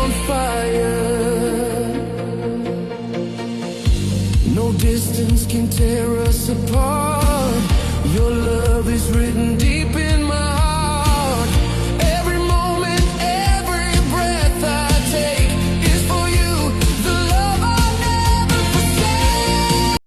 on fire. No distance can tear us apart. Your love is written